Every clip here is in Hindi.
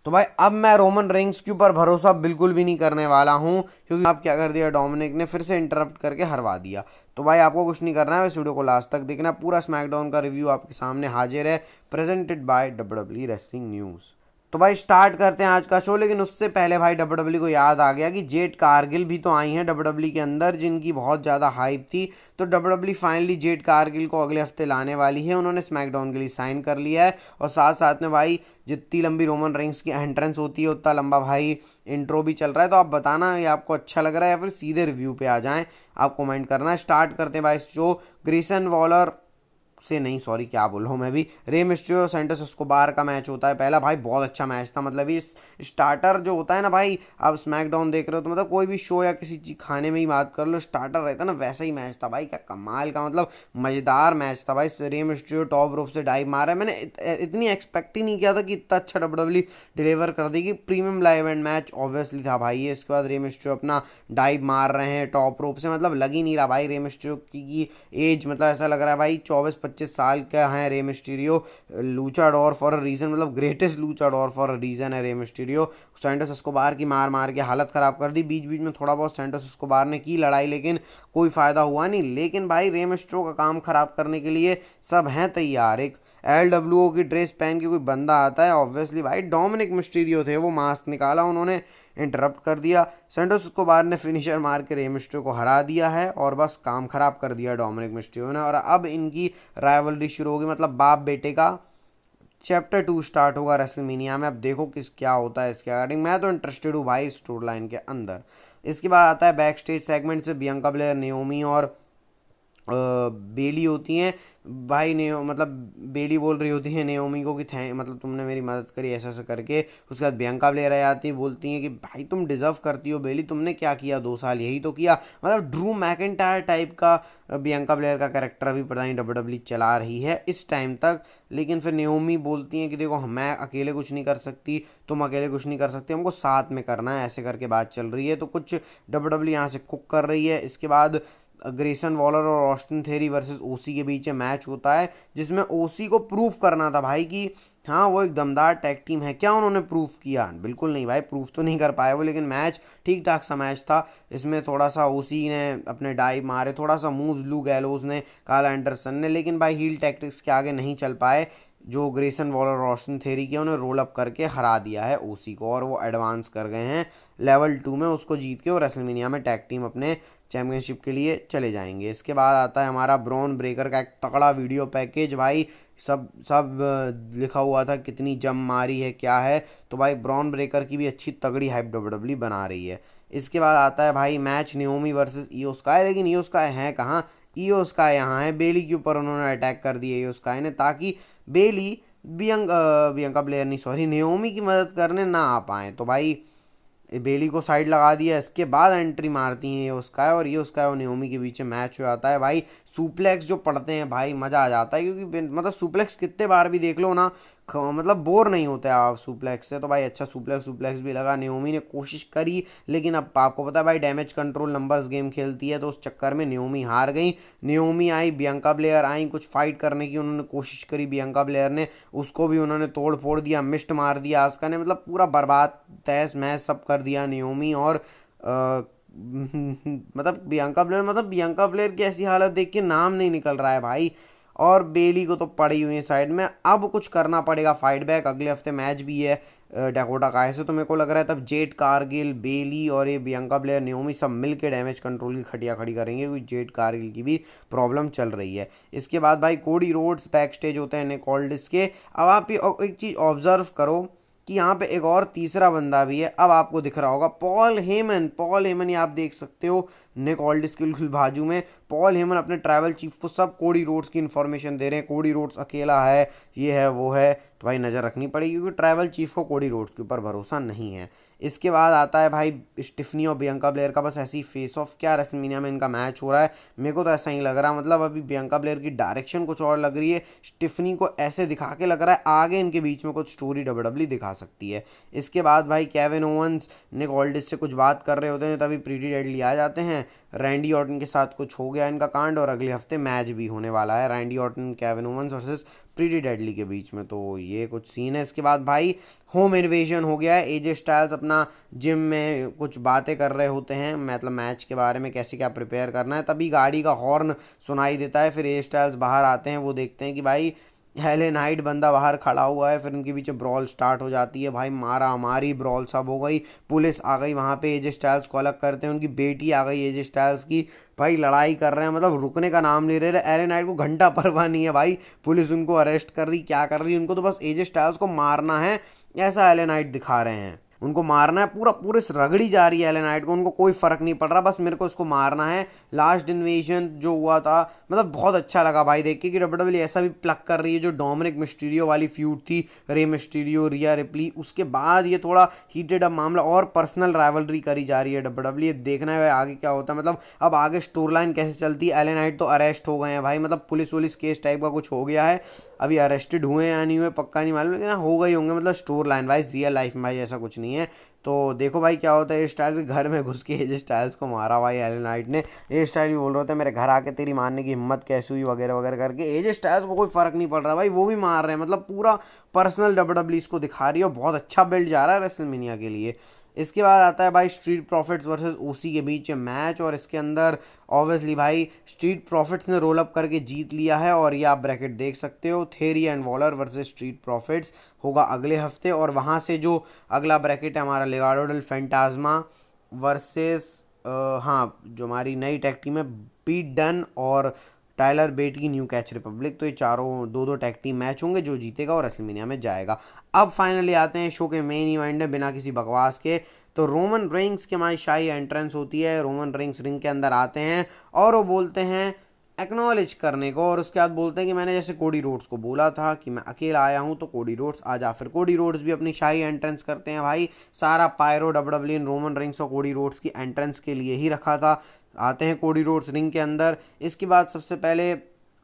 तो भाई अब मैं रोमन रेंग्स के ऊपर भरोसा बिल्कुल भी नहीं करने वाला हूँ, क्योंकि अब क्या कर दिया डोमिनिक ने, फिर से इंटरप्ट करके हरवा दिया। तो भाई आपको कुछ नहीं करना है, इस वीडियो को लास्ट तक देखना, पूरा स्मैकडाउन का रिव्यू आपके सामने हाजिर है, presented by WWE wrestling news. तो भाई स्टार्ट करते हैं आज का शो, लेकिन उससे पहले भाई डब्ल्यूडब्ल्यूई को याद आ गया कि जेड कारगिल भी तो आई हैं डब्ल्यूडब्ल्यूई के अंदर, जिनकी बहुत ज़्यादा हाइप थी। तो डब्ल्यूडब्ल्यूई फाइनली जेड कारगिल को अगले हफ्ते लाने वाली है, उन्होंने स्मैकडाउन के लिए साइन कर लिया है। और साथ साथ में भाई जितनी लंबी रोमन रेंग्स की एंट्रेंस होती है उतना लंबा भाई इंट्रो भी चल रहा है। तो आप बताना ये आपको अच्छा लग रहा है या फिर सीधे रिव्यू पे आ जाएं, आप कमेंट करना। स्टार्ट करते हैं भाई शो। ग्रेसन वॉलर से नहीं, सॉरी क्या बोल रहा हूँ मैं भी, रे मिस्टीरियो सैंटोस एस्कोबार का मैच होता है पहला। भाई बहुत अच्छा मैच था, मतलब ये स्टार्टर जो होता है ना भाई, आप स्मैकडाउन देख रहे हो तो मतलब कोई भी शो या किसी चीज खाने में ही बात कर लो, स्टार्टर रहता है ना, वैसा ही मैच था भाई। क्या कमाल का, मतलब मज़ेदार मैच था भाई। रे मिस्टीरियो टॉप रोप से डाइव मारा है, मैंने इतनी एक्सपेक्ट ही नहीं किया था कि इतना अच्छा डब्ल्यूडब्ल्यू डिलीवर कर देगी। Premium live and match obviously था भाई ये। इसके बाद रे मिस्टीरियो अपना डाइव मार रहे हैं टॉप रोप से, मतलब लग ही नहीं रहा भाई रे मिस्टीरियो की एज, मतलब ऐसा लग रहा है भाई 24-25 साल का है Rey Mysterio. Luchador for a reason, मतलब greatest luchador for a reason है रे मिस्टीरियो। सैंटोस एस्कोबार की मार मार के हालत ख़राब कर दी। बीच बीच में थोड़ा बहुत सैंटोस एस्कोबार ने की लड़ाई, लेकिन कोई फ़ायदा हुआ नहीं। लेकिन भाई रे मिस्टीरियो का काम ख़राब करने के लिए सब हैं तैयार। एक LWO की ड्रेस पहन के कोई बंदा आता है, ऑब्वियसली भाई डोमिनिक मिस्टीरियो थे, वो मास्क निकाला उन्होंने, इंटरप्ट कर दिया। सेंटोस एस्कोबार ने फिनिशर मार के रे मिस्टीरियो को हरा दिया है और बस काम खराब कर दिया डोमिनिक मिस्टीरियो ने। और अब इनकी राइवलरी शुरू होगी, मतलब बाप बेटे का चैप्टर 2 स्टार्ट होगा रेसलमेनिया में। अब देखो किस क्या होता है इसके अकॉर्डिंग, मैं तो इंटरेस्टेड हूँ भाई स्टोरी लाइन के अंदर। इसके बाद आता है बैक स्टेज सेगमेंट से बियंका ब्लेयर, नियोमी और बेली होती हैं भाई। ने मतलब बेली बोल रही होती है नेओमी को कि थैंक, मतलब तुमने मेरी मदद करी ऐसा ऐसा करके। उसके बाद बियंका ब्लेयर आ जाती है, बोलती हैं कि भाई तुम डिज़र्व करती हो बेली, तुमने क्या किया 2 साल, यही तो किया। मतलब ड्रू मैकिंटायर टाइप का बियंका ब्लेयर का कैरेक्टर अभी पता नहीं डब्ल्यूडब्ल्यू चला रही है इस टाइम तक। लेकिन फिर नेओमी बोलती हैं कि देखो मैं अकेले कुछ नहीं कर सकती, तुम अकेले कुछ नहीं कर सकते, हमको साथ में करना है, ऐसे करके बात चल रही है। तो कुछ डब्ल्यूडब्ल्यू यहाँ से कुक कर रही है। इसके बाद ग्रेसन वॉलर और ऑस्टिन थेरी वर्सेस ओसी के बीच में मैच होता है, जिसमें ओसी को प्रूफ करना था भाई कि हाँ वो एक दमदार टैग टीम है। क्या उन्होंने प्रूफ किया? बिल्कुल नहीं भाई, प्रूफ तो नहीं कर पाए वो, लेकिन मैच ठीक ठाक सा मैच था। इसमें थोड़ा सा ओसी ने अपने डाइव मारे, थोड़ा सा मूव्स लू गैलोज ने, काला एंडरसन ने, लेकिन भाई हील टैक्टिक्स के आगे नहीं चल पाए। जो ग्रेसन वॉलर और ऑस्टिन थेरी के उन्हें रोल अप करके हरा दिया है ओसी को, और वो एडवांस कर गए हैं लेवल 2 में, उसको जीत के, और रेसलमेनिया में टैग टीम अपने चैम्पियनशिप के लिए चले जाएंगे। इसके बाद आता है हमारा ब्रॉन ब्रेकर का एक तगड़ा वीडियो पैकेज भाई। सब सब लिखा हुआ था कितनी जम मारी है क्या है। तो भाई ब्रॉन ब्रेकर की भी अच्छी तगड़ी हाइप डब्ल्यूडब्ल्यू बना रही है। इसके बाद आता है भाई match Naomi versus Iyo Sky, लेकिन ईओ स्काई है कहाँ, ईओ स्काई यहाँ है। बेली के ऊपर उन्होंने अटैक कर दिया ईओ स्काई ने, ताकि बेली बियंका ब्लेयर नहीं, सॉरी, नियोमी की मदद करने ना आ पाए। तो भाई बेली को साइड लगा दिया। इसके बाद एंट्री मारती हैं ये उसका है, और ये उसका है और नियोमी के बीच में मैच हो जाता है भाई। सुप्लेक्स जो पड़ते हैं भाई मज़ा आ जाता है, क्योंकि मतलब सुप्लेक्स कितने बार भी देख लो ना, मतलब बोर नहीं होते आप सुप्लेक्स से। तो भाई अच्छा सुप्लेक्स सुप्लेक्स भी लगा, नियोमी ने कोशिश करी, लेकिन अब आपको पता है भाई डैमेज कंट्रोल नंबर्स गेम खेलती है, तो उस चक्कर में नियोमी हार गई। नियोमी आई, बियंका ब्लेयर आई, कुछ फाइट करने की उन्होंने कोशिश करी बियंका ब्लेयर ने, उसको भी उन्होंने तोड़ फोड़ दिया, मिस्ट मार दिया आस्का ने, मतलब पूरा बर्बाद तहस महस सब कर दिया नियोमी। और मतलब बियंका ब्लेयर की ऐसी हालत देख के नाम नहीं निकल रहा है भाई। और बेली को तो पड़ी हुई है साइड में, अब कुछ करना पड़ेगा फाइट बैक। अगले हफ्ते मैच भी है डैकोटा काय से, तो मेरे को लग रहा है तब जेड कारगिल, बेली और ये बियंका ब्लेयर, नियोमी सब मिल के डैमेज कंट्रोल की खटिया खड़ी करेंगे, क्योंकि जेड कारगिल की भी प्रॉब्लम चल रही है। इसके बाद भाई कोडी रोड्स बैक स्टेज होते हैं निक ऑल्डिस के। अब आप एक चीज़ ऑब्जर्व करो कि यहाँ पे एक और तीसरा बंदा भी है, अब आपको दिख रहा होगा पॉल हेमन। पॉल हेमन ये आप देख सकते हो निक ऑल्डिस के बिल्कुल बाजू में। पॉल हेमन अपने ट्रैवल चीफ को सब कोडी रोड्स की इन्फॉर्मेशन दे रहे हैं, कोडी रोड्स अकेला है, ये है वो है। तो भाई नज़र रखनी पड़ेगी, क्योंकि ट्रैवल चीफ को कोडी रोड्स के ऊपर भरोसा नहीं है। इसके बाद आता है भाई स्टिफनी और बियंका ब्लेयर का बस ऐसी फेस ऑफ, क्या रेसलमेनिया में इनका मैच हो रहा है, मेरे को तो ऐसा ही लग रहा है। मतलब अभी बियंका ब्लेयर की डायरेक्शन कुछ और लग रही है, स्टिफनी को ऐसे दिखा के लग रहा है आगे इनके बीच में कुछ स्टोरी डब्ल्यूडब्ल्यू दिखा सकती है। इसके बाद भाई केविन ओवंस निक ऑल्डिस से कुछ बात कर रहे होते हैं, तभी प्रीटी डेडली आ जाते हैं। रैंडी ऑर्टन के साथ कुछ हो गया इनका कांड, और अगले हफ्ते मैच भी होने वाला है, Randy Orton Kevin Owens versus Pretty Deadly के बीच में। तो ये कुछ सीन है। इसके बाद भाई होम इन्वेजन हो गया है। एजे स्टाइल्स अपना जिम में कुछ बातें कर रहे होते हैं, मतलब मैच के बारे में, कैसे क्या प्रिपेयर करना है। तभी गाड़ी का हॉर्न सुनाई देता है। फिर एजे स्टाइल्स बाहर आते हैं, वो देखते हैं कि भाई एले नाइट बंदा बाहर खड़ा हुआ है। फिर उनके बीच ब्रॉल स्टार्ट हो जाती है भाई, मारा हमारी ब्रॉल सब हो गई। पुलिस आ गई वहाँ पे, एजे स्टाइल्स को अलग करते हैं। उनकी बेटी आ गई एजे स्टाइल्स की, भाई लड़ाई कर रहे हैं, मतलब रुकने का नाम नहीं ले रहे। एले नाइट को घंटा परवाह नहीं है भाई, पुलिस उनको अरेस्ट कर रही, क्या कर रही है, उनको तो बस एजे स्टाइल्स को मारना है, ऐसा एले नाइट दिखा रहे हैं। उनको मारना है, पूरा पूरे रगड़ी जा रही है एले नाइट को, उनको कोई फर्क नहीं पड़ रहा, बस मेरे को इसको मारना है। लास्ट इन्वेजन जो हुआ था, मतलब बहुत अच्छा लगा भाई देख के कि डब्ल्यूडब्ल्यूई ऐसा भी प्लग कर रही है। जो डोमिनिक मिस्टीरियो वाली फ्यूड थी, रे मिस्टीरियो रिया रिप्ली, उसके बाद ये थोड़ा हीटेड अप मामला और पर्सनल राइवलरी करी जा रही है डब्ल्यूडब्ल्यूई। देखना है आगे क्या होता है, मतलब अब आगे स्टोरी लाइन कैसे चलती है। एले नाइट तो अरेस्ट हो गए हैं भाई, मतलब पुलिस वुलिस केस टाइप का कुछ हो गया है। अभी अरेस्टेड हुए या नहीं हुए पक्का नहीं मालूम, लेकिन हो गए होंगे, मतलब story line wise. Real life में भाई ऐसा कुछ नहीं है। तो देखो भाई क्या होता है। एजे स्टाइल्स के घर में घुस के एजे स्टाइल्स को मारा भाई एले नाइट ने। एजे स्टाइल भी बोल रहे थे मेरे घर आके तेरी मारने की हिम्मत कैसे हुई वगैरह वगैरह करके। एजे स्टाइल्स को कोई फर्क नहीं पड़ रहा भाई, वो भी मार रहे हैं, मतलब पूरा पर्सनल डब्ल्यूडब्ल्यूई इसको दिखा रही है, और बहुत अच्छा बिल्ड जा रहा है रेसलमेनिया के लिए। इसके बाद आता है भाई स्ट्रीट प्रॉफिट्स वर्सेस ओसी के बीच मैच, और इसके अंदर ऑब्वियसली भाई स्ट्रीट प्रॉफिट्स ने रोल अप करके जीत लिया है। और ये आप ब्रैकेट देख सकते हो, theory and Waller versus street profits होगा अगले हफ्ते। और वहाँ से जो अगला ब्रैकेट है हमारा, लेगाडो डेल फैंटाज्मा वर्सेस हाँ जो हमारी नई टैग टीम है, पीट डन और टाइलर बेट की न्यू कैच रिपब्लिक। तो ये चारों दो दो टैग टीम मैच होंगे, जो जीतेगा और रेसलमेनिया में जाएगा। अब फाइनली आते हैं शो के मेन इवेंट में, बिना किसी बकवास के। तो रोमन रेंग्स की हमारी शाही एंट्रेंस होती है। रोमन रेंग्स रिंग के अंदर आते हैं और वो बोलते हैं एक्नॉलेज करने को, और उसके बाद बोलते हैं कि मैंने जैसे कोडी रोड्स को बोला था कि मैं अकेला आया हूँ, तो कोडी रोड्स आ जा। फिर कोडी रोड्स भी अपनी शाही एंट्रेंस करते हैं भाई। सारा पायरो डब्ल्यूडब्ल्यूई रोमन रेंग्स और कोडी रोड्स की एंट्रेंस के लिए ही रखा था। आते हैं कोडी रोड्स रिंग के अंदर। इसके बाद सबसे पहले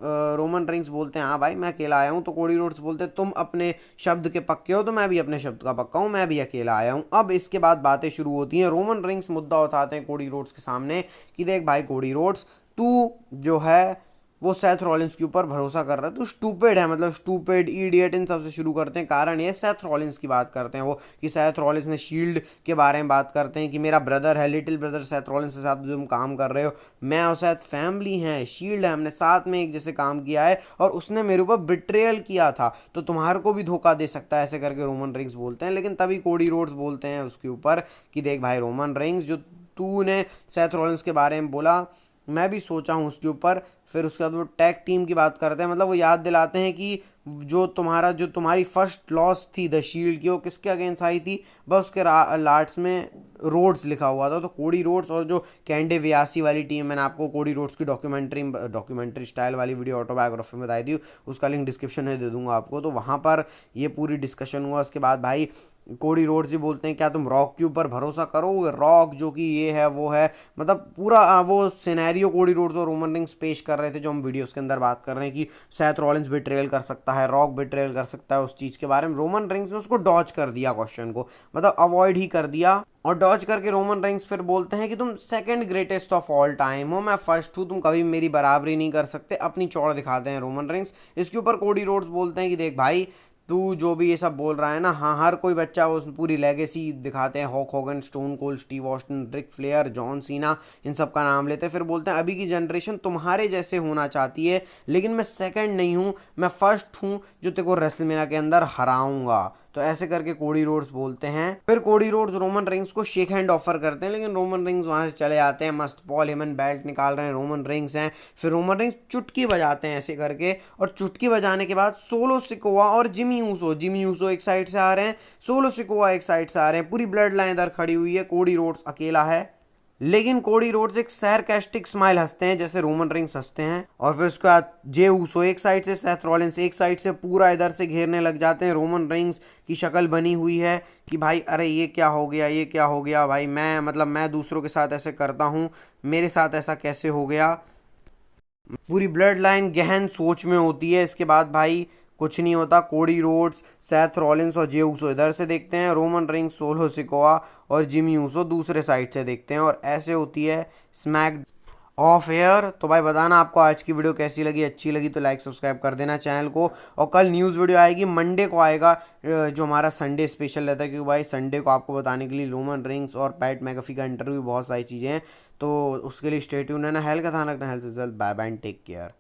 रोमन रेंग्स बोलते हैं हाँ भाई मैं अकेला आया हूँ। तो कोडी रोड्स बोलते हैं तुम अपने शब्द के पक्के हो, तो मैं भी अपने शब्द का पक्का हूँ, मैं भी अकेला आया हूँ। अब इसके बाद बातें शुरू होती हैं। रोमन रेंग्स मुद्दा उठाते हैं कोडी रोड्स के सामने कि देख भाई कोडी रोड्स, तू जो है वो सेथ रॉलिंस के ऊपर भरोसा कर रहा है, तो स्टूपिड है, मतलब स्टूपिड इडियट, इन सबसे शुरू करते हैं। कारण ये सेथ रॉलिंस की बात करते हैं वो, कि सेथ रॉलिंस ने शील्ड के बारे में बात करते हैं कि मेरा ब्रदर है, लिटिल ब्रदर सेथ रॉलिंस के साथ तुम काम कर रहे हो, मैं और सेथ फैमिली हैं, शील्ड है, हमने साथ में एक जैसे काम किया है, और उसने मेरे ऊपर बिट्रेयल किया था, तो तुम्हारे को भी धोखा दे सकता है, ऐसे करके रोमन रेंग्स बोलते हैं। लेकिन तभी कोडी रोड्स बोलते हैं उसके ऊपर कि देख भाई रोमन रेंग्स, जो तूने सेथ रॉलिंस के बारे में बोला मैं भी सोचा हूँ उसके ऊपर। फिर उसके बाद वो टैग टीम की बात करते हैं, मतलब वो याद दिलाते हैं कि जो तुम्हारी फर्स्ट लॉस थी द शील्ड की, वो किसके अगेंस्ट आई थी, बस उसके लाट्स में रोड्स लिखा हुआ था। तो कोडी रोड्स और जो कैंडे व्यासी वाली टीम, मैंने आपको कोडी रोड्स की डॉक्यूमेंट्री स्टाइल वाली वीडियो ऑटोबायोग्राफी में बताई थी, उसका लिंक डिस्क्रिप्शन में दे दूंगा आपको। तो वहाँ पर ये पूरी डिस्कशन हुआ। उसके बाद भाई कोडी रोड्स जी बोलते हैं क्या तुम रॉक के ऊपर भरोसा करोगे, रॉक जो कि ये है वो है, मतलब पूरा वो सिनेरियो कोडी रोड्स और रोमन रिंग्स पेश कर रहे थे, जो हम वीडियोस के अंदर बात कर रहे हैं कि सेथ रॉलिंस बिट्रेयल कर सकता है, रॉक बिट्रेयल कर सकता है, उस चीज़ के बारे में रोमन रिंग्स ने उसको डॉज कर दिया, क्वेश्चन को मतलब अवॉइड ही कर दिया। और डॉज करके रोमन रेंग्स फिर बोलते हैं कि तुम second greatest of all time हो, मैं फर्स्ट हूँ, तुम कभी मेरी बराबरी नहीं कर सकते, अपनी चौड़ दिखाते हैं रोमन रेंग्स। इसके ऊपर कोडी रोड्स बोलते हैं कि देख भाई तू जो भी ये सब बोल रहा है ना, हाँ हर कोई बच्चा उस पूरी लेगेसी दिखाते हैं, Hulk Hogan, Stone Cold Steve Austin, Ric Flair, John Cena, इन सब का नाम लेते हैं। फिर बोलते हैं अभी की जनरेशन तुम्हारे जैसे होना चाहती है, लेकिन मैं सेकंड नहीं हूँ, मैं फर्स्ट हूँ जो तेरे को रेसलमेनिया के अंदर हराऊंगा। तो ऐसे करके कोडी रोड्स बोलते हैं। फिर कोडी रोड्स रोमन रिंग्स को शेक हैंड ऑफर करते हैं, लेकिन रोमन रिंग्स वहां से चले जाते हैं। मस्त पॉल हेमन बेल्ट निकाल रहे हैं, रोमन रिंग्स हैं। फिर रोमन रिंग्स चुटकी बजाते हैं ऐसे करके, और चुटकी बजाने के बाद सोलो सिकोआ और जिमी यूसो एक साइड से आ रहे हैं, सोलो सिकोआ एक साइड से आ रहे हैं, पूरी ब्लड लाइन इधर खड़ी हुई है, कोडी रोड्स अकेला है। लेकिन कोडी रोड्स एक सरकास्टिक स्माइल हंसते हैं जैसे रोमन रिंग्स हंसते हैं। और फिर उसके बाद जे ऊसो एक साइड से, सेथ रॉलिंस एक साइड से, पूरा इधर से घेरने लग जाते हैं। रोमन रिंग्स की शक्ल बनी हुई है कि भाई अरे ये क्या हो गया, ये क्या हो गया भाई, मैं दूसरों के साथ ऐसे करता हूँ, मेरे साथ ऐसा कैसे हो गया। पूरी ब्लड लाइन गहन सोच में होती है। इसके बाद भाई कुछ नहीं होता, कोडी रोड्स, सेथ रॉलिंस और जे ऊसो इधर से देखते हैं, रोमन रिंग्स, सोलो सिकोआ और जिमी ऊसो दूसरे साइड से देखते हैं, और ऐसे होती है स्मैक। Of air. तो भाई बताना आपको आज की वीडियो कैसी लगी, अच्छी लगी तो लाइक सब्सक्राइब कर देना चैनल को। और कल न्यूज़ वीडियो आएगी, मंडे को आएगा जो हमारा संडे स्पेशल रहता है, क्योंकि भाई संडे को आपको बताने के लिए रोमन रेंस और पैट मैकफी का इंटरव्यू, बहुत सारी चीज़ें हैं। तो उसके लिए स्टे ट्यून्ड है ना। हेल्थ का ध्यान रखना, health is wealth. Bye bye and take care.